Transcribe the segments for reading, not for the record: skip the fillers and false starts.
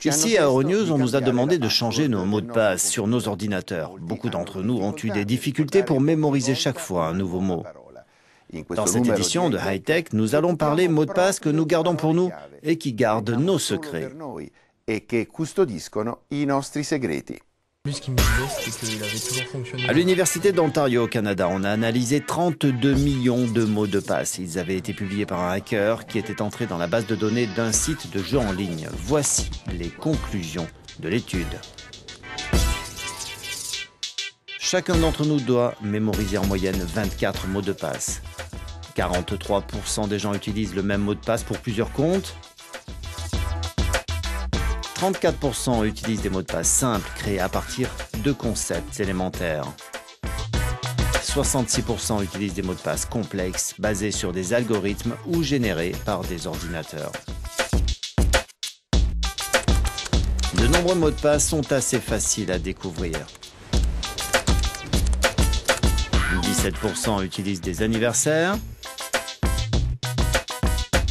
Ici, à Euronews, on nous a demandé de changer nos mots de passe sur nos ordinateurs. Beaucoup d'entre nous ont eu des difficultés pour mémoriser chaque fois un nouveau mot. Dans cette édition de High Tech, nous allons parler mots de passe que nous gardons pour nous et qui gardent nos secrets. Lui, ce qu'il me disait, c'était qu'il avait toujours fonctionné. À l'Université d'Ontario au Canada, on a analysé 32 millions de mots de passe. Ils avaient été publiés par un hacker qui était entré dans la base de données d'un site de jeux en ligne. Voici les conclusions de l'étude. Chacun d'entre nous doit mémoriser en moyenne 24 mots de passe. 43% des gens utilisent le même mot de passe pour plusieurs comptes. 34% utilisent des mots de passe simples créés à partir de concepts élémentaires. 66% utilisent des mots de passe complexes basés sur des algorithmes ou générés par des ordinateurs. De nombreux mots de passe sont assez faciles à découvrir. 17% utilisent des anniversaires,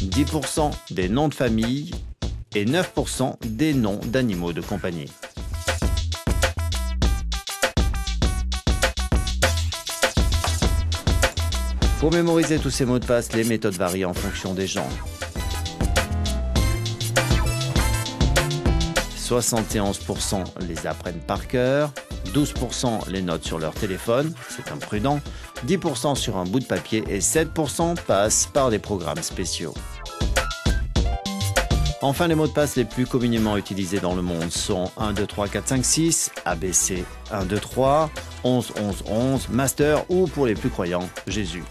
10% des noms de famille et 9% des noms d'animaux de compagnie. Pour mémoriser tous ces mots de passe, les méthodes varient en fonction des gens. 71% les apprennent par cœur, 12% les notent sur leur téléphone, c'est imprudent, 10% sur un bout de papier et 7% passent par des programmes spéciaux. Enfin, les mots de passe les plus communément utilisés dans le monde sont 1, 2, 3, 4, 5, 6, ABC, 1, 2, 3, 11, 11, 11, Master ou, pour les plus croyants, Jésus.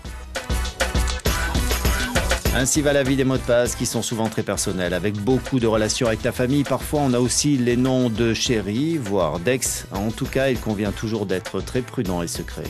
Ainsi va la vie des mots de passe qui sont souvent très personnels, avec beaucoup de relations avec ta famille. Parfois, on a aussi les noms de chéri, voire d'ex. En tout cas, il convient toujours d'être très prudent et secret.